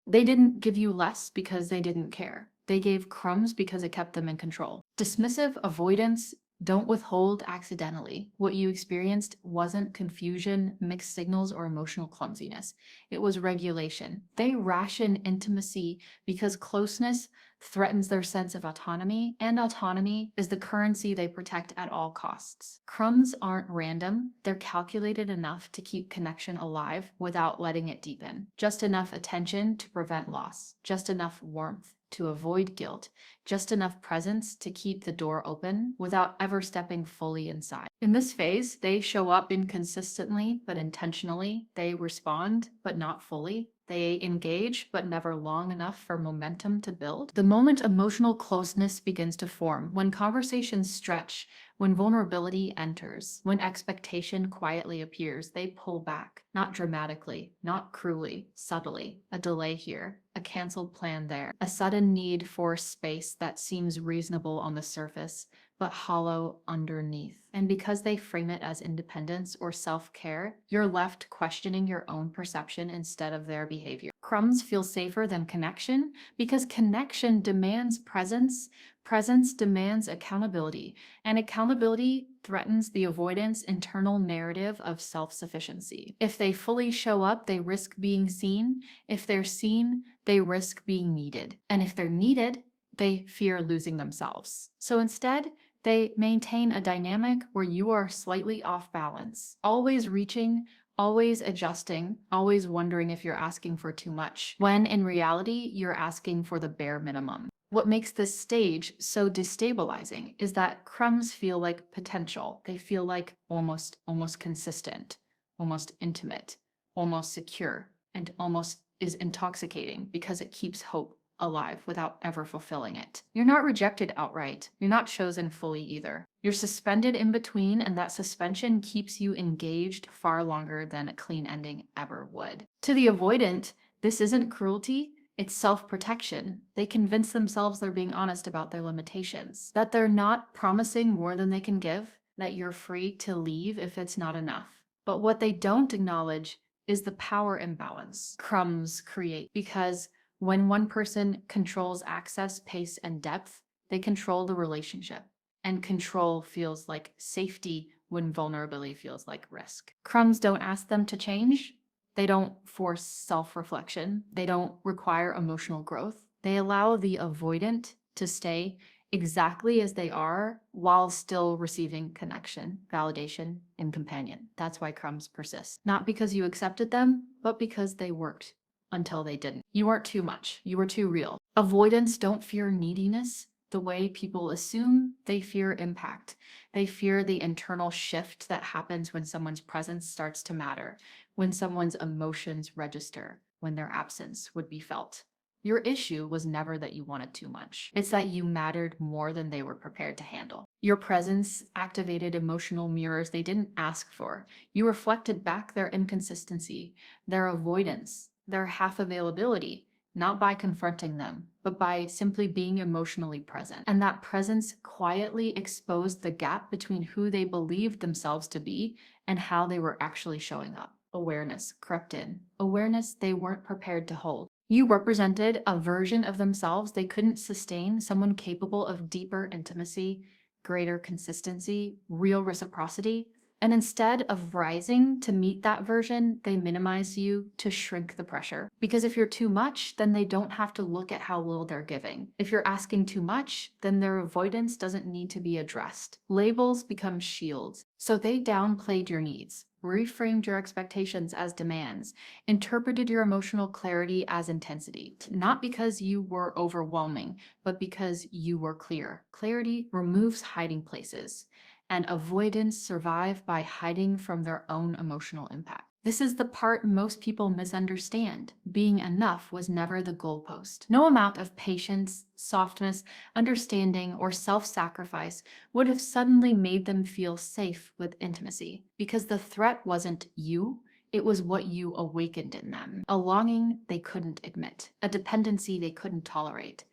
They didn't give you less because they didn't care. They gave crumbs because it kept them in control. Dismissive avoidance don't withhold accidentally. What you experienced wasn't confusion, mixed signals, or emotional clumsiness. It was regulation. They ration intimacy because closeness threatens their sense of autonomy, and autonomy is the currency they protect at all costs. Crumbs aren't random, they're calculated enough to keep connection alive without letting it deepen. Just enough attention to prevent loss, just enough warmth to avoid guilt, just enough presence to keep the door open without ever stepping fully inside. In this phase, they show up inconsistently but intentionally. They respond but not fully. They engage, but never long enough for momentum to build. The moment emotional closeness begins to form, when conversations stretch, when vulnerability enters, when expectation quietly appears, they pull back, not dramatically, not cruelly, subtly. A delay here, a canceled plan there, a sudden need for space that seems reasonable on the surface, but hollow underneath. And because they frame it as independence or self-care, you're left questioning your own perception instead of their behavior. Crumbs feel safer than connection because connection demands presence, presence demands accountability, and accountability threatens the avoidance internal narrative of self-sufficiency. If they fully show up, they risk being seen. If they're seen, they risk being needed. And if they're needed, they fear losing themselves. So instead, they maintain a dynamic where you are slightly off balance, always reaching, always adjusting, always wondering if you're asking for too much, when in reality, you're asking for the bare minimum. What makes this stage so destabilizing is that crumbs feel like potential. They feel like almost consistent, almost intimate, almost secure, and almost is intoxicating because it keeps hope alive without ever fulfilling it. You're not rejected outright. You're not chosen fully either. You're suspended in between, and that suspension keeps you engaged far longer than a clean ending ever would. To the avoidant, this isn't cruelty, it's self-protection. They convince themselves they're being honest about their limitations, that they're not promising more than they can give, that you're free to leave if it's not enough. But what they don't acknowledge is the power imbalance crumbs create, because when one person controls access, pace, and depth, they control the relationship. And control feels like safety when vulnerability feels like risk. Crumbs don't ask them to change. They don't force self-reflection. They don't require emotional growth. They allow the avoidant to stay exactly as they are while still receiving connection, validation, and companion. That's why crumbs persist. Not because you accepted them, but because they worked until they didn't. You weren't too much. You were too real. Avoidants don't fear neediness the way people assume. They fear impact. They fear the internal shift that happens when someone's presence starts to matter, when someone's emotions register, when their absence would be felt. Your issue was never that you wanted too much. It's that you mattered more than they were prepared to handle. Your presence activated emotional mirrors they didn't ask for. You reflected back their inconsistency, their avoidance, their half availability, not by confronting them, but by simply being emotionally present. And that presence quietly exposed the gap between who they believed themselves to be and how they were actually showing up. Awareness crept in. Awareness they weren't prepared to hold. You represented a version of themselves they couldn't sustain, someone capable of deeper intimacy, greater consistency, real reciprocity. And instead of rising to meet that version, they minimize you to shrink the pressure. Because if you're too much, then they don't have to look at how little they're giving. If you're asking too much, then their avoidance doesn't need to be addressed. Labels become shields. So they downplayed your needs, reframed your expectations as demands, interpreted your emotional clarity as intensity. Not because you were overwhelming, but because you were clear. Clarity removes hiding places, and avoidants survive by hiding from their own emotional impact. This is the part most people misunderstand. Being enough was never the goalpost. No amount of patience, softness, understanding, or self-sacrifice would have suddenly made them feel safe with intimacy, because the threat wasn't you, it was what you awakened in them. A longing they couldn't admit, a dependency they couldn't tolerate,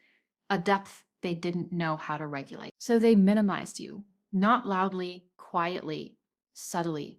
a depth they didn't know how to regulate. So they minimized you, not loudly, quietly, subtly,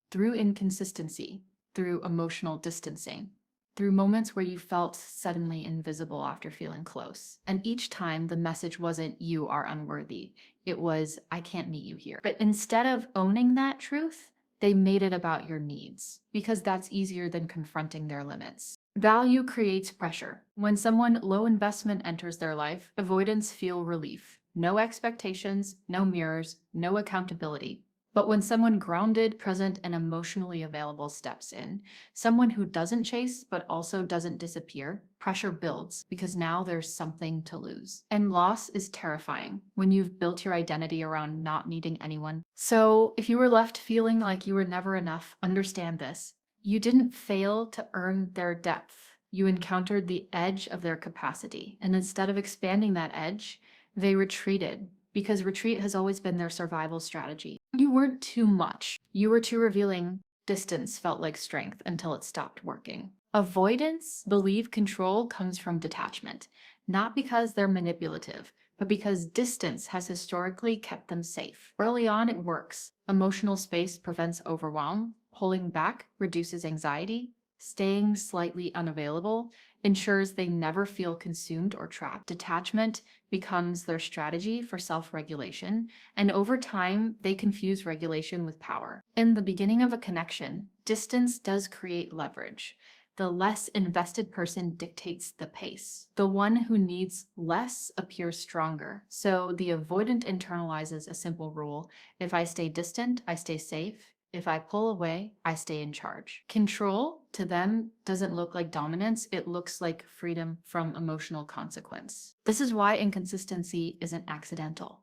through inconsistency, through emotional distancing, through moments where you felt suddenly invisible after feeling close. And each time the message wasn't "you are unworthy," it was "I can't meet you here." But instead of owning that truth, they made it about your needs, because that's easier than confronting their limits. Value creates pressure. When someone low investment enters their life, avoidants feel relief. No expectations, no mirrors, no accountability. But when someone grounded, present, and emotionally available steps in, someone who doesn't chase but also doesn't disappear, pressure builds because now there's something to lose. And loss is terrifying when you've built your identity around not needing anyone. So if you were left feeling like you were never enough, understand this. You didn't fail to earn their depth. You encountered the edge of their capacity. And instead of expanding that edge, they retreated, because retreat has always been their survival strategy. You weren't too much. You were too revealing. Distance felt like strength until it stopped working. Avoidants believe control comes from detachment, not because they're manipulative, but because distance has historically kept them safe. Early on, it works. Emotional space prevents overwhelm. Pulling back reduces anxiety. Staying slightly unavailable ensures they never feel consumed or trapped. Detachment becomes their strategy for self-regulation, and over time, they confuse regulation with power. In the beginning of a connection, distance does create leverage. The less invested person dictates the pace. The one who needs less appears stronger. So the avoidant internalizes a simple rule: if I stay distant, I stay safe. If I pull away, I stay in charge. Control, to them, doesn't look like dominance. It looks like freedom from emotional consequence. This is why inconsistency isn't accidental.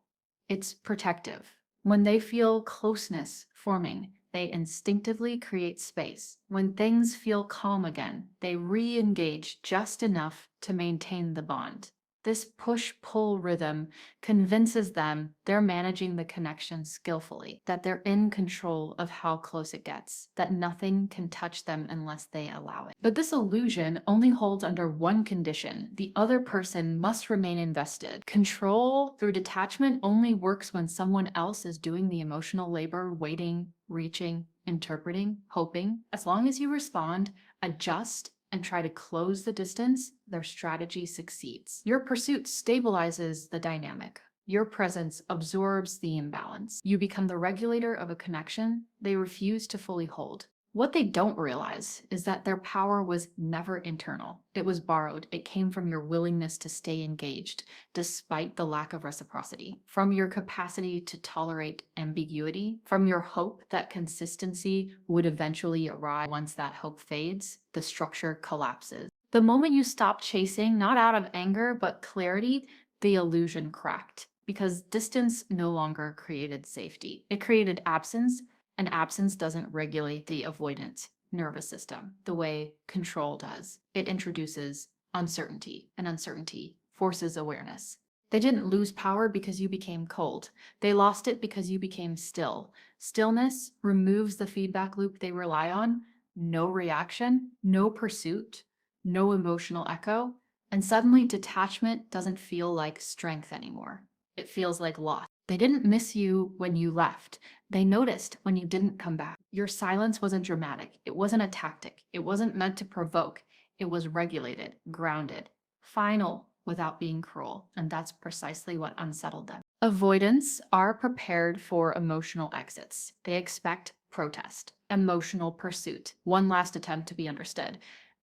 It's protective. When they feel closeness forming, they instinctively create space. When things feel calm again, they re-engage just enough to maintain the bond. This push-pull rhythm convinces them they're managing the connection skillfully, that they're in control of how close it gets, that nothing can touch them unless they allow it. But this illusion only holds under one condition: the other person must remain invested. Control through detachment only works when someone else is doing the emotional labor, waiting, reaching, interpreting, hoping. As long as you respond, adjust, and try to close the distance, their strategy succeeds. Your pursuit stabilizes the dynamic. Your presence absorbs the imbalance. You become the regulator of a connection they refuse to fully hold. What they don't realize is that their power was never internal. It was borrowed. It came from your willingness to stay engaged, despite the lack of reciprocity, from your capacity to tolerate ambiguity, from your hope that consistency would eventually arrive. Once that hope fades, the structure collapses. The moment you stop chasing, not out of anger, but clarity, the illusion cracked, because distance no longer created safety. It created absence, and absence doesn't regulate the avoidant nervous system the way control does. It introduces uncertainty, and uncertainty forces awareness. They didn't lose power because you became cold. They lost it because you became still. Stillness removes the feedback loop they rely on. No reaction, no pursuit, no emotional echo, and suddenly detachment doesn't feel like strength anymore. It feels like loss. They didn't miss you when you left. They noticed when you didn't come back. Your silence wasn't dramatic. It wasn't a tactic. It wasn't meant to provoke. It was regulated, grounded, final without being cruel. And that's precisely what unsettled them. Avoidants are prepared for emotional exits. They expect protest, emotional pursuit, one last attempt to be understood,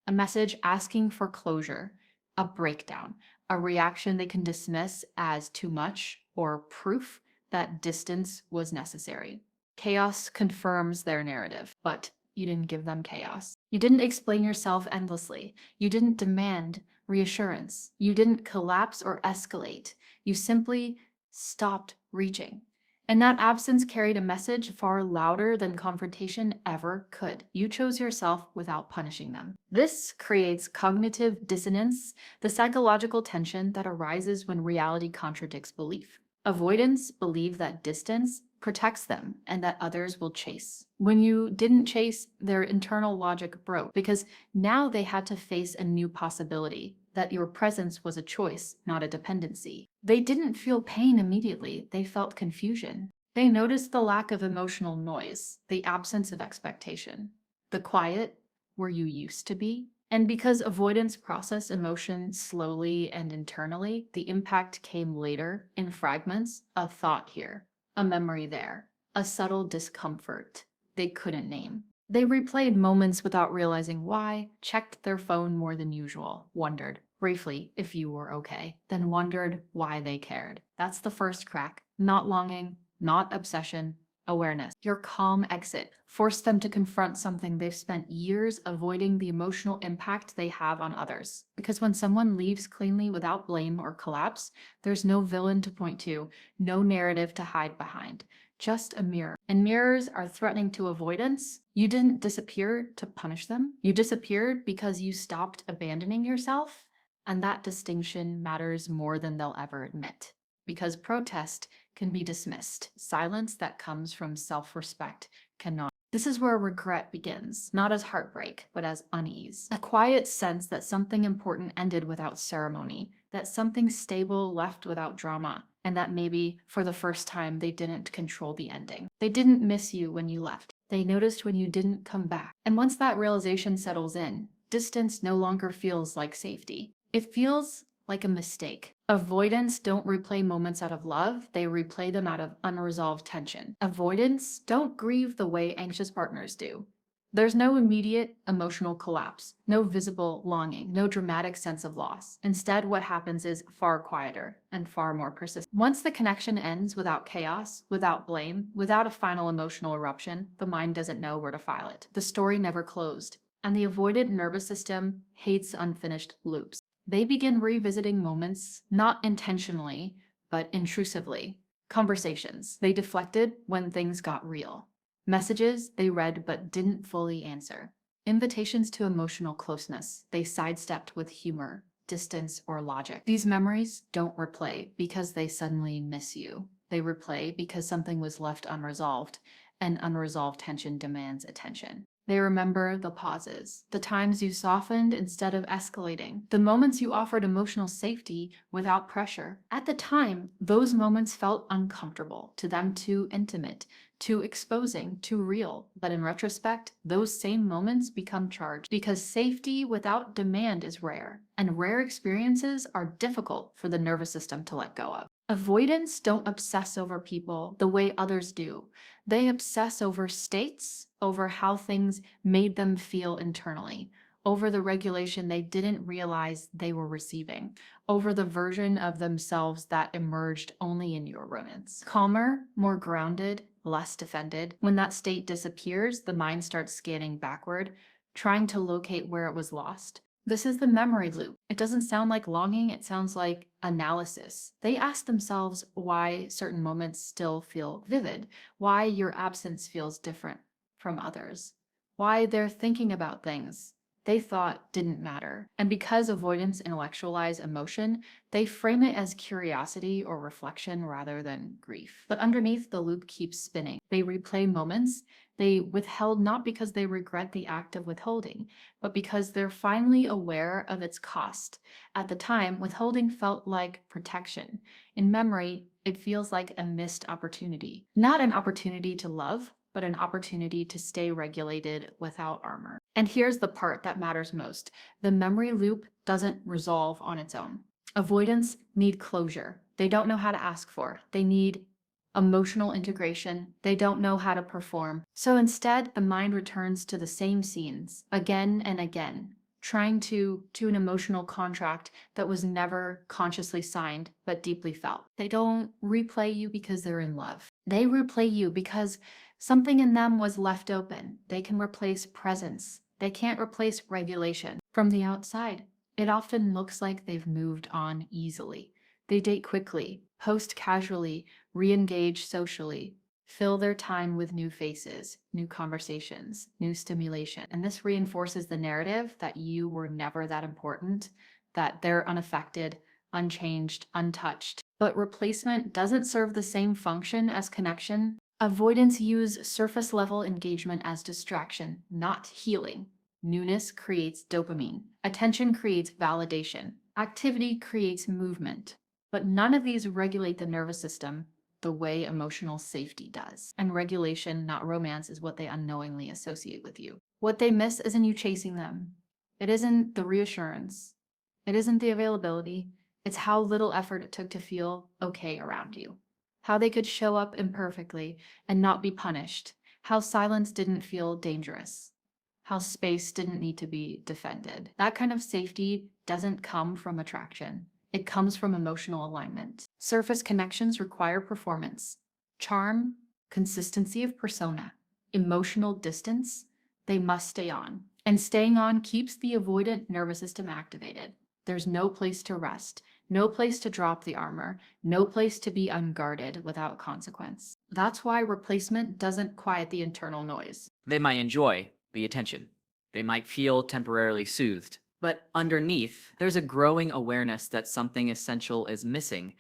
a message asking for closure, a breakdown, a reaction they can dismiss as too much or proof that distance was necessary. Chaos confirms their narrative, but you didn't give them chaos. You didn't explain yourself endlessly. You didn't demand reassurance. You didn't collapse or escalate. You simply stopped reaching. And that absence carried a message far louder than confrontation ever could. You chose yourself without punishing them. This creates cognitive dissonance, the psychological tension that arises when reality contradicts belief. Avoidants believe that distance protects them and that others will chase. When you didn't chase, their internal logic broke, because now they had to face a new possibility: that your presence was a choice, not a dependency. They didn't feel pain immediately. They felt confusion. They noticed the lack of emotional noise, the absence of expectation, the quiet where you used to be, And because avoidance process emotion slowly and internally, the impact came later in fragments, a thought here, a memory there, a subtle discomfort they couldn't name. They replayed moments without realizing why, checked their phone more than usual, wondered briefly if you were okay, then wondered why they cared. That's the first crack. Not longing, not obsession, awareness. Your calm exit forced them to confront something they've spent years avoiding, the emotional impact they have on others. Because when someone leaves cleanly without blame or collapse, there's no villain to point to, no narrative to hide behind. Just a mirror. And mirrors are threatening to avoidance. You didn't disappear to punish them. You disappeared because you stopped abandoning yourself. And that distinction matters more than they'll ever admit. Because protest can be dismissed. Silence that comes from self-respect cannot. This is where regret begins, not as heartbreak, but as unease. A quiet sense that something important ended without ceremony, that something stable left without drama, and that maybe, for the first time, they didn't control the ending. They didn't miss you when you left. They noticed when you didn't come back. And once that realization settles in, distance no longer feels like safety. It feels like a mistake. Avoidants don't replay moments out of love, they replay them out of unresolved tension. Avoidants don't grieve the way anxious partners do. There's no immediate emotional collapse, no visible longing, no dramatic sense of loss. Instead, what happens is far quieter and far more persistent. Once the connection ends without chaos, without blame, without a final emotional eruption, the mind doesn't know where to file it. The story never closed, and the avoidant nervous system hates unfinished loops. They begin revisiting moments, not intentionally, but intrusively. Conversations they deflected when things got real. Messages they read but didn't fully answer. Invitations to emotional closeness they sidestepped with humor, distance, or logic. These memories don't replay because they suddenly miss you. They replay because something was left unresolved, and unresolved tension demands attention. They remember the pauses, the times you softened instead of escalating, the moments you offered emotional safety without pressure. At the time, those moments felt uncomfortable, to them too intimate, too exposing, too real. But in retrospect, those same moments become charged because safety without demand is rare, and rare experiences are difficult for the nervous system to let go of. Avoidants don't obsess over people the way others do. They obsess over states, over how things made them feel internally, over the regulation they didn't realize they were receiving, over the version of themselves that emerged only in your ruminants. Calmer, more grounded, less defended. When that state disappears, the mind starts scanning backward, trying to locate where it was lost. This is the memory loop. It doesn't sound like longing, it sounds like analysis. They ask themselves why certain moments still feel vivid, why your absence feels different from others, why they're thinking about things they thought didn't matter. And because avoidants intellectualize emotion, they frame it as curiosity or reflection rather than grief. But underneath, the loop keeps spinning. They replay moments they withheld not because they regret the act of withholding, but because they're finally aware of its cost. At the time, withholding felt like protection. In memory, it feels like a missed opportunity. Not an opportunity to love, but an opportunity to stay regulated without armor. And here's the part that matters most. The memory loop doesn't resolve on its own. Avoidants need closure. They don't know how to ask for. They need emotional integration. They don't know how to perform. So instead, the mind returns to the same scenes again and again, trying to an emotional contract that was never consciously signed, but deeply felt. They don't replay you because they're in love. They replay you because something in them was left open. They can replace presence. They can't replace regulation. From the outside, it often looks like they've moved on easily. They date quickly, post casually, re-engage socially, fill their time with new faces, new conversations, new stimulation. And this reinforces the narrative that you were never that important, that they're unaffected, unchanged, untouched. But replacement doesn't serve the same function as connection. Avoidants use surface level engagement as distraction, not healing. Newness creates dopamine. Attention creates validation. Activity creates movement. But none of these regulate the nervous system the way emotional safety does. And regulation, not romance, is what they unknowingly associate with you. What they miss isn't you chasing them. It isn't the reassurance. It isn't the availability. It's how little effort it took to feel okay around you. How they could show up imperfectly and not be punished. How silence didn't feel dangerous. How space didn't need to be defended. That kind of safety doesn't come from attraction. It comes from emotional alignment. Surface connections require performance. Charm, consistency of persona, emotional distance, they must stay on. And staying on keeps the avoidant nervous system activated. There's no place to rest, no place to drop the armor, no place to be unguarded without consequence. That's why replacement doesn't quiet the internal noise. They might enjoy the attention. They might feel temporarily soothed. But underneath, there's a growing awareness that something essential is missing,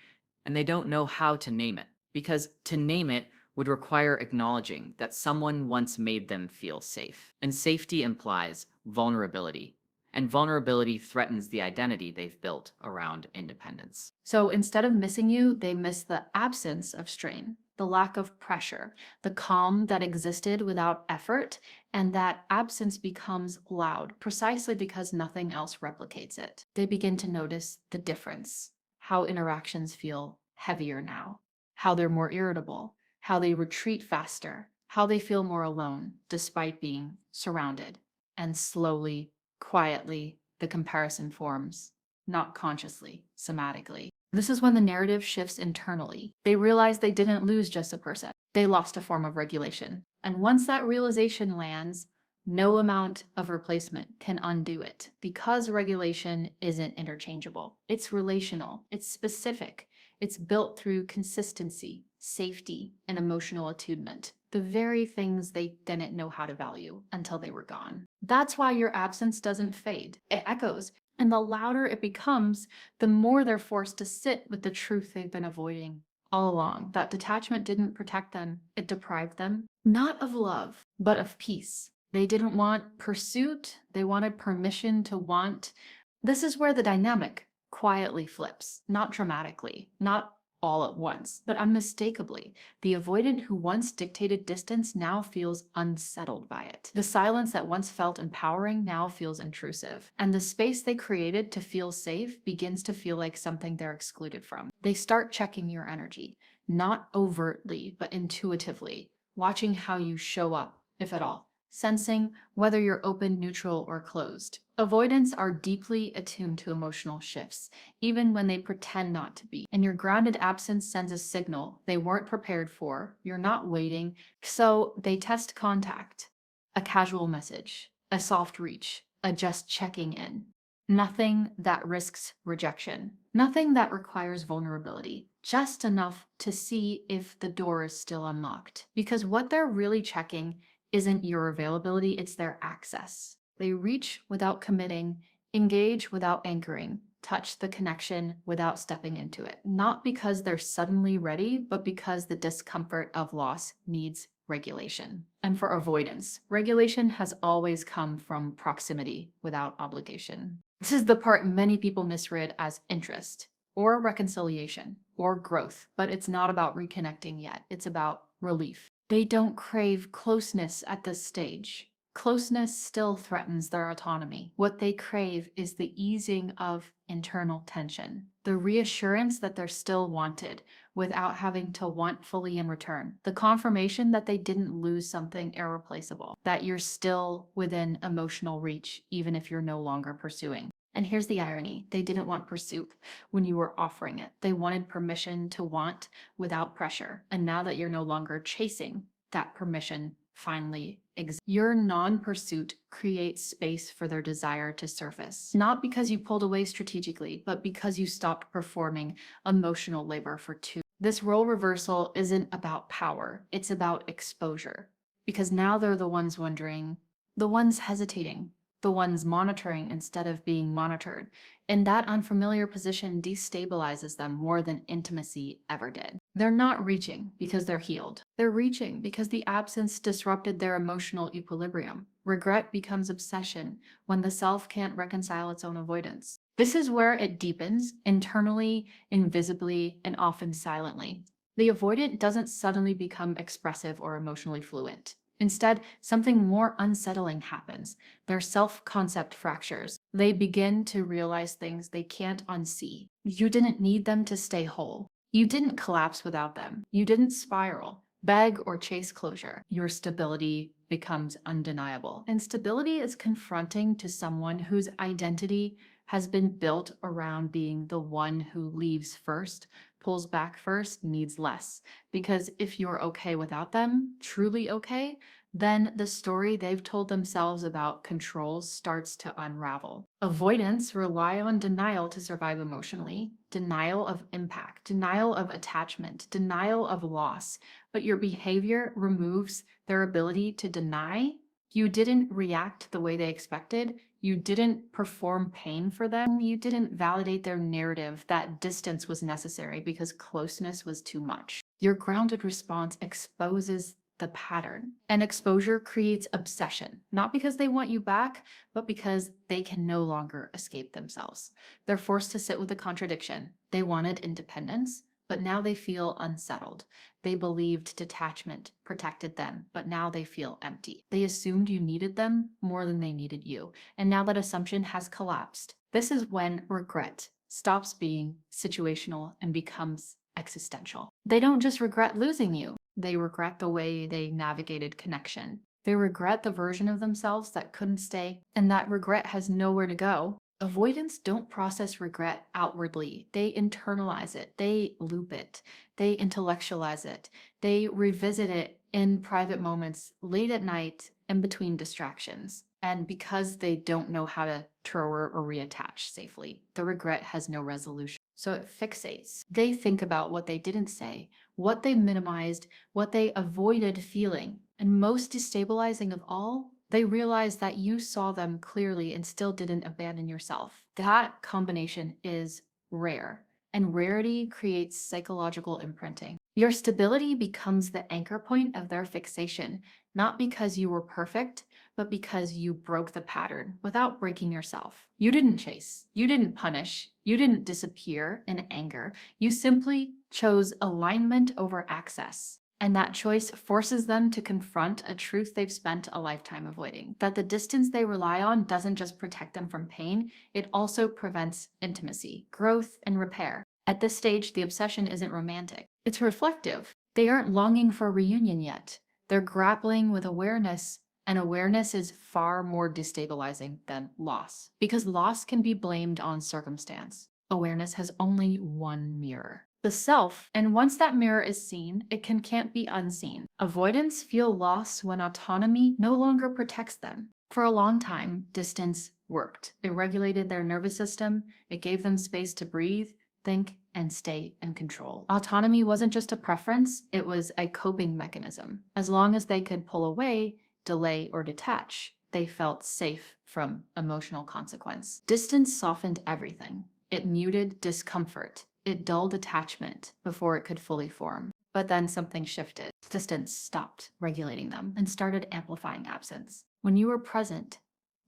and they don't know how to name it. Because to name it would require acknowledging that someone once made them feel safe. And safety implies vulnerability. And vulnerability threatens the identity they've built around independence. So instead of missing you, they miss the absence of strain, the lack of pressure, the calm that existed without effort, and that absence becomes loud precisely because nothing else replicates it. They begin to notice the difference, how interactions feel heavier now, how they're more irritable, how they retreat faster, how they feel more alone despite being surrounded. And slowly, quietly, the comparison forms, not consciously, somatically. This is when the narrative shifts internally. They realize they didn't lose just a person. They lost a form of regulation. And once that realization lands, no amount of replacement can undo it because regulation isn't interchangeable. It's relational, it's specific, it's built through consistency, safety, and emotional attunement. The very things they didn't know how to value until they were gone. That's why your absence doesn't fade, it echoes. And the louder it becomes, the more they're forced to sit with the truth they've been avoiding all along. That detachment didn't protect them, it deprived them, not of love, but of peace. They didn't want pursuit, they wanted permission to want. This is where the dynamic quietly flips, not dramatically, not all at once, but unmistakably. The avoidant who once dictated distance now feels unsettled by it. The silence that once felt empowering now feels intrusive. And the space they created to feel safe begins to feel like something they're excluded from. They start checking your energy, not overtly, but intuitively, watching how you show up, if at all, sensing whether you're open, neutral, or closed. Avoidants are deeply attuned to emotional shifts, even when they pretend not to be. And your grounded absence sends a signal they weren't prepared for, you're not waiting, so they test contact. A casual message, a soft reach, a just checking in. Nothing that risks rejection. Nothing that requires vulnerability. Just enough to see if the door is still unlocked. Because what they're really checking isn't your availability, it's their access. They reach without committing, engage without anchoring, touch the connection without stepping into it. Not because they're suddenly ready, but because the discomfort of loss needs regulation. And for avoidance, regulation has always come from proximity without obligation. This is the part many people misread as interest, or reconciliation, or growth, but it's not about reconnecting yet. It's about relief. They don't crave closeness at this stage. Closeness still threatens their autonomy. What they crave is the easing of internal tension, the reassurance that they're still wanted without having to want fully in return, the confirmation that they didn't lose something irreplaceable, that you're still within emotional reach even if you're no longer pursuing. And here's the irony. They didn't want pursuit when you were offering it. They wanted permission to want without pressure. And now that you're no longer chasing, that permission finally exists. Your non-pursuit creates space for their desire to surface. Not because you pulled away strategically, but because you stopped performing emotional labor for two. This role reversal isn't about power. It's about exposure. Because now they're the ones wondering, the ones hesitating, the ones monitoring instead of being monitored. And that unfamiliar position destabilizes them more than intimacy ever did. They're not reaching because they're healed. They're reaching because the absence disrupted their emotional equilibrium. Regret becomes obsession when the self can't reconcile its own avoidance. This is where it deepens, internally, invisibly, and often silently. The avoidant doesn't suddenly become expressive or emotionally fluent. Instead, something more unsettling happens. Their self-concept fractures. They begin to realize things they can't unsee. You didn't need them to stay whole. You didn't collapse without them. You didn't spiral, beg, or chase closure. Your stability becomes undeniable. And stability is confronting to someone whose identity has been built around being the one who leaves first, pulls back first, needs less. Because if you're okay without them, truly okay, then the story they've told themselves about control starts to unravel. Avoidants rely on denial to survive emotionally, denial of impact, denial of attachment, denial of loss. But your behavior removes their ability to deny. You didn't react the way they expected. You didn't perform pain for them. You didn't validate their narrative that distance was necessary because closeness was too much. Your grounded response exposes the pattern. And exposure creates obsession, not because they want you back, but because they can no longer escape themselves. They're forced to sit with the contradiction. They wanted independence, but now they feel unsettled. They believed detachment protected them, but now they feel empty. They assumed you needed them more than they needed you. And now that assumption has collapsed. This is when regret stops being situational and becomes existential. They don't just regret losing you. They regret the way they navigated connection. They regret the version of themselves that couldn't stay, and that regret has nowhere to go. Avoidants don't process regret outwardly. They internalize it. They loop it. They intellectualize it. They revisit it in private moments, late at night, in between distractions. And because they don't know how to throw or reattach safely, the regret has no resolution. So it fixates. They think about what they didn't say, what they minimized, what they avoided feeling. And most destabilizing of all, they realize that you saw them clearly and still didn't abandon yourself. That combination is rare, and rarity creates psychological imprinting. Your stability becomes the anchor point of their fixation, not because you were perfect, but because you broke the pattern without breaking yourself. You didn't chase, you didn't punish, you didn't disappear in anger. You simply chose alignment over access. And that choice forces them to confront a truth they've spent a lifetime avoiding. That the distance they rely on doesn't just protect them from pain, it also prevents intimacy, growth, and repair. At this stage, the obsession isn't romantic. It's reflective. They aren't longing for a reunion yet. They're grappling with awareness, and awareness is far more destabilizing than loss. Because loss can be blamed on circumstance. Awareness has only one mirror, the self, and once that mirror is seen, it can't be unseen. Avoidants feel loss when autonomy no longer protects them. For a long time, distance worked. It regulated their nervous system, it gave them space to breathe, think, and stay in control. Autonomy wasn't just a preference, it was a coping mechanism. As long as they could pull away, delay, or detach, they felt safe from emotional consequence. Distance softened everything. It muted discomfort. It dulled attachment before it could fully form. But then something shifted. Distance stopped regulating them and started amplifying absence. When you were present,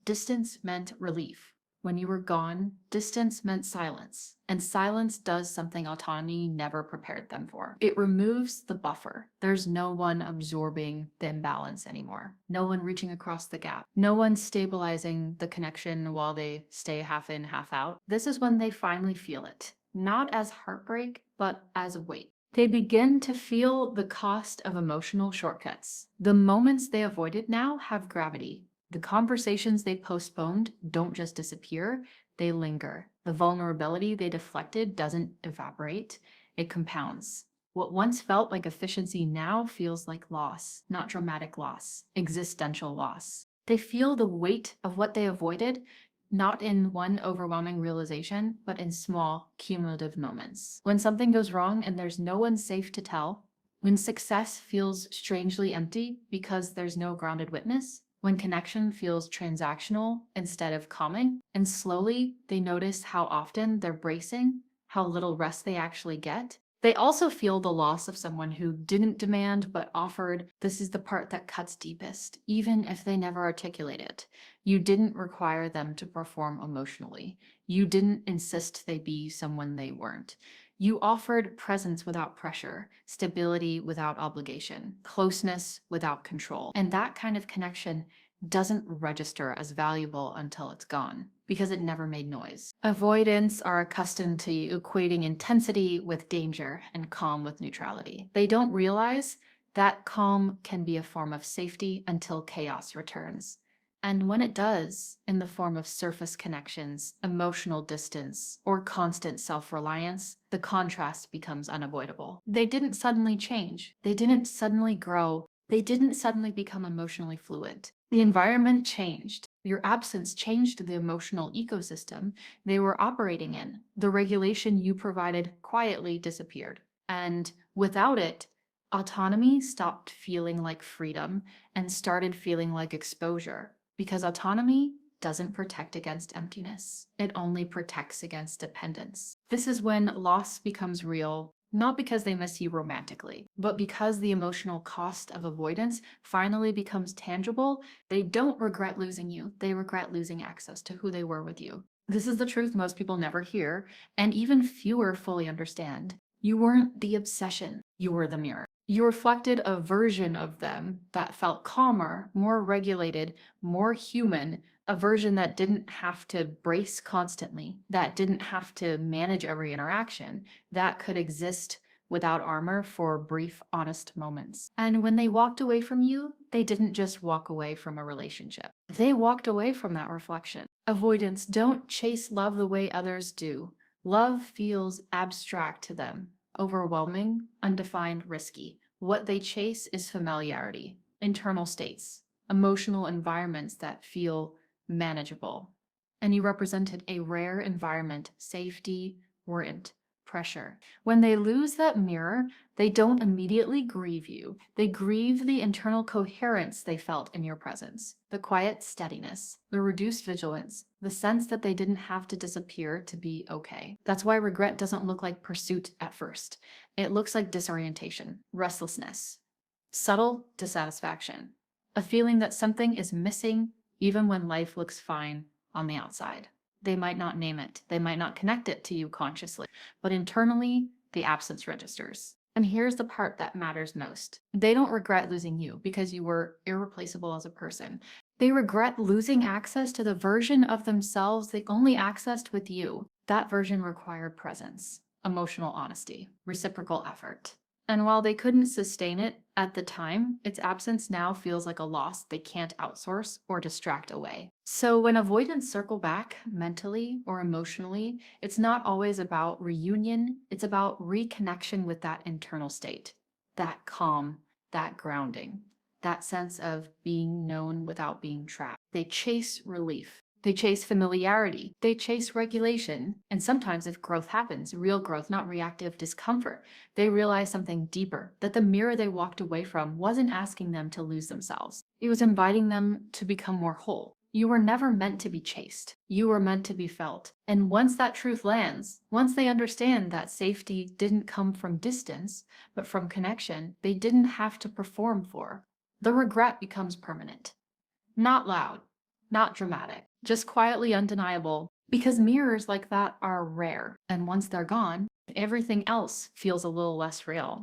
distance meant relief. When you were gone, distance meant silence. And silence does something autonomy never prepared them for. It removes the buffer. There's no one absorbing the imbalance anymore. No one reaching across the gap. No one stabilizing the connection while they stay half in, half out. This is when they finally feel it. Not as heartbreak, but as weight. They begin to feel the cost of emotional shortcuts. The moments they avoided now have gravity. The conversations they postponed don't just disappear, they linger. The vulnerability they deflected doesn't evaporate, it compounds. What once felt like efficiency now feels like loss, not dramatic loss, existential loss. They feel the weight of what they avoided, not in one overwhelming realization, but in small, cumulative moments. When something goes wrong and there's no one safe to tell, when success feels strangely empty because there's no grounded witness, when connection feels transactional instead of calming, and slowly they notice how often they're bracing, how little rest they actually get. They also feel the loss of someone who didn't demand but offered. This is the part that cuts deepest, even if they never articulate it. You didn't require them to perform emotionally. You didn't insist they be someone they weren't. You offered presence without pressure, stability without obligation, closeness without control. And that kind of connection doesn't register as valuable until it's gone, because it never made noise. Avoidants are accustomed to equating intensity with danger and calm with neutrality. They don't realize that calm can be a form of safety until chaos returns. And when it does, in the form of surface connections, emotional distance, or constant self-reliance, the contrast becomes unavoidable. They didn't suddenly change. They didn't suddenly grow. They didn't suddenly become emotionally fluent. The environment changed. Your absence changed the emotional ecosystem they were operating in. The regulation you provided quietly disappeared. And without it, autonomy stopped feeling like freedom and started feeling like exposure. Because autonomy doesn't protect against emptiness. It only protects against dependence. This is when loss becomes real, not because they miss you romantically, but because the emotional cost of avoidance finally becomes tangible. They don't regret losing you. They regret losing access to who they were with you. This is the truth most people never hear, and even fewer fully understand. You weren't the obsession. You were the mirror. You reflected a version of them that felt calmer, more regulated, more human, a version that didn't have to brace constantly, that didn't have to manage every interaction, that could exist without armor for brief, honest moments. And when they walked away from you, they didn't just walk away from a relationship. They walked away from that reflection. Avoidants don't chase love the way others do. Love feels abstract to them, overwhelming, undefined, risky. What they chase is familiarity, internal states, emotional environments that feel manageable. And you represented a rare environment, safety, warrant, pressure. When they lose that mirror, they don't immediately grieve you. They grieve the internal coherence they felt in your presence, the quiet steadiness, the reduced vigilance, the sense that they didn't have to disappear to be okay. That's why regret doesn't look like pursuit at first. It looks like disorientation, restlessness, subtle dissatisfaction, a feeling that something is missing even when life looks fine on the outside. They might not name it, they might not connect it to you consciously, but internally, the absence registers. And here's the part that matters most. They don't regret losing you because you were irreplaceable as a person. They regret losing access to the version of themselves they only accessed with you. That version required presence, emotional honesty, reciprocal effort. And while they couldn't sustain it at the time, its absence now feels like a loss they can't outsource or distract away. So when avoidants circle back mentally or emotionally, it's not always about reunion, it's about reconnection with that internal state, that calm, that grounding, that sense of being known without being trapped. They chase relief. They chase familiarity. They chase regulation. And sometimes if growth happens, real growth, not reactive discomfort, they realize something deeper, that the mirror they walked away from wasn't asking them to lose themselves. It was inviting them to become more whole. You were never meant to be chased. You were meant to be felt. And once that truth lands, once they understand that safety didn't come from distance, but from connection they didn't have to perform for, the regret becomes permanent. Not loud, not dramatic, just quietly undeniable, because mirrors like that are rare. And once they're gone, everything else feels a little less real.